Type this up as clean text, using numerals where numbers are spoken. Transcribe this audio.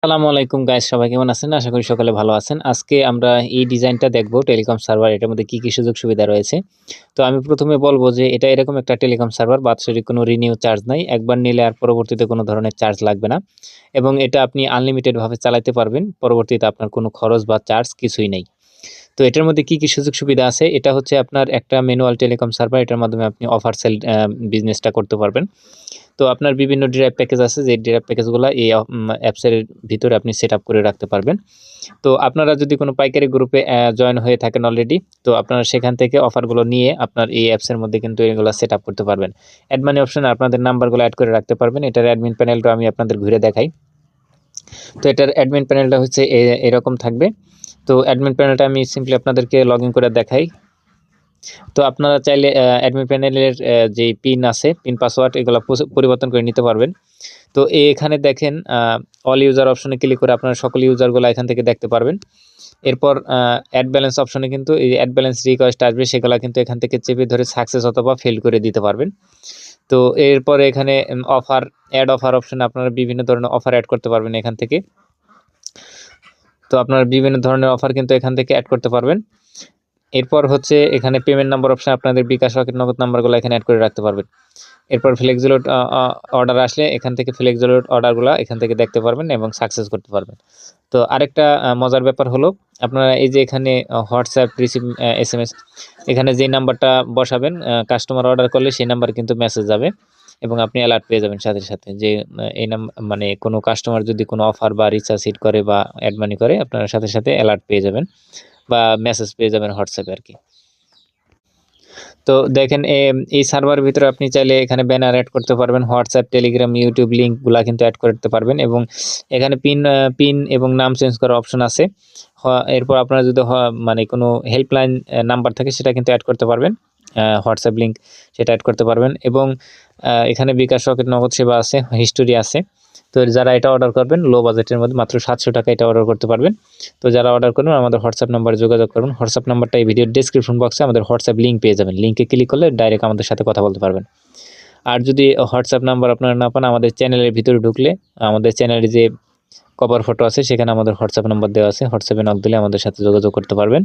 আসসালামু আলাইকুম গাইস, সবাই কেমন আছেন? আশা করি সকলে ভালো আছেন। আজকে আমরা এই ডিজাইনটা দেখব, টেলিকম সার্ভার। এটার মধ্যে কি কি সুযোগ সুবিধা রয়েছে। তো আমি প্রথমে বলবো যে এটা এরকম একটা টেলিকম সার্ভার, বাৎসরিক কোনো রিনিউ চার্জ নাই, একবার নিলে আর পরবর্তীতে কোনো ধরনের চার্জ লাগবে না, এবং এটা আপনি আনলিমিটেড ভাবে চালাতে পারবেন। পরবর্তীতে আপনার কোনো খরচ বা চার্জ কিছুই নেই। তো এটার মধ্যে কি কি সুযোগ সুবিধা আছে, এটা হচ্ছে আপনার একটা ম্যানুয়াল টেলিকম সার্ভার। এটার মাধ্যমে আপনি অফার সেল বিজনেসটা করতে পারবেন। তো আপনার বিভিন্ন ড্রাইভ প্যাকেজ আছে, যে ড্রাইভ প্যাকেজগুলো এই অ্যাপসের ভিতরে আপনি সেট আপ করে রাখতে পারবেন। তো আপনারা যদি কোনো পাইকারি গ্রুপে জয়েন হয়ে থাকেন অলরেডি, তো আপনারা সেখান থেকে অফারগুলো নিয়ে আপনার এই অ্যাপসের মধ্যে কিন্তু এগুলো সেট আপ করতে পারবেন। অ্যাড মানি অপশনে আপনাদের নাম্বারগুলো অ্যাড করে রাখতে পারবেন। এটার অ্যাডমিন প্যানেলটা আমি আপনাদের ঘুরে দেখাই। তো এটার অ্যাডমিন প্যানেলটা হচ্ছে এরকম থাকবে। তো অ্যাডমিন প্যানেলটা আমি সিম্পলি আপনাদেরকে লগ ইন করে দেখাই। তো আপনারা চাইলে অ্যাডমিন প্যানেলের যে পিন আছে, পিন পাসওয়ার্ড, এগুলো পরিবর্তন করে নিতে পারবেন। তো এখানে দেখেন অল ইউজার অপশনে ক্লিক করে আপনারা সকল ইউজারগুলো এখান থেকে দেখতে পারবেন। এরপর অ্যাড ব্যালেন্স অপশনে কিন্তু এই অ্যাড ব্যালেন্স রিকোয়েস্ট আসবে, সেগুলো কিন্তু এখান থেকে চেপে ধরে সাকসেস অথবা ফেল করে দিতে পারবেন। তো এরপরে এখানে অফার, অ্যাড অফার অপশনে আপনারা বিভিন্ন ধরনের অফার অ্যাড করতে পারবেন এখান থেকে। তো আপনারা বিভিন্ন ধরনের অফার কিন্তু এখান থেকে অ্যাড করতে পারবেন। এরপর হচ্ছে এখানে পেমেন্ট নাম্বার অপশন, আপনাদের বিকাশ, রকেট, নগদ নাম্বারগুলো এখানে অ্যাড করে রাখতে পারবেন। এরপর ফ্লেক্সিলোড অর্ডার আসলে এখান থেকে ফ্লেক্সিলোড অর্ডারগুলো এখান থেকে দেখতে পারবেন এবং সাকসেস করতে পারবেন। তো আরেকটা মজার ব্যাপার হলো, আপনারা এই যে এখানে হোয়াটসঅ্যাপ রিসিভ SMS, এখানে যে নাম্বারটা বসাবেন, কাস্টমার অর্ডার করলে সেই নাম্বার কিন্তু মেসেজ যাবে, এবং আপনি অ্যালার্ট পেয়ে যাবেন সাথে সাথে যে এই মানে কোনো কাস্টমার যদি কোনো অফার বা রিচার্জ হিট করে বা অ্যাড মানি করে, আপনারা সাথে সাথে অ্যালার্ট পেয়ে যাবেন বা মেসেজ পেয়ে যাবেন হোয়াটসঅ্যাপে আর কি। তো দেখেন এই সার্ভারের ভিতরে আপনি চাইলে এখানে ব্যানার অ্যাড করতে পারবেন, হোয়াটসঅ্যাপ, টেলিগ্রাম, ইউটিউব লিঙ্কগুলা কিন্তু অ্যাড করতে পারবেন, এবং এখানে পিন এবং নাম চেঞ্জ করার অপশন আছে। এরপর আপনারা যদি মানে কোনো হেল্পলাইন নাম্বার থাকে, সেটা কিন্তু অ্যাড করতে পারবেন, হোয়াটসঅ্যাপ লিঙ্ক সেটা অ্যাড করতে পারবেন, এবং এখানে বিকাশ, রকেট, নগদ সেবা আছে, হিস্টোরি আছে। তো যারা এটা অর্ডার করবেন লো বাজেটের মধ্যে মাত্র 700 টাকা এটা অর্ডার করতে পারবেন। তো যারা অর্ডার করবেন আমাদের হোয়াটসঅ্যাপ নাম্বারে যোগাযোগ করুন। হোয়াটসঅ্যাপ নাম্বারটা এই ভিডিওর ডেসক্রিপশন বক্সে আমাদের হোয়াটসঅ্যাপ লিঙ্ক পেয়ে যাবেন। লিঙ্কে ক্লিক করলে ডাইরেক্ট আমাদের সাথে কথা বলতে পারবেন। আর যদি হোয়াটসঅ্যাপ নাম্বার আপনারা না পান, আমাদের চ্যানেলের ভিতরে ঢুকলে আমাদের চ্যানেলে যে কভার ফটো আছে, সেখানে আমাদের হোয়াটসঅ্যাপ নাম্বার দেওয়া আছে, হোয়াটসঅ্যাপে নক দিলে আমাদের সাথে যোগাযোগ করতে পারবেন।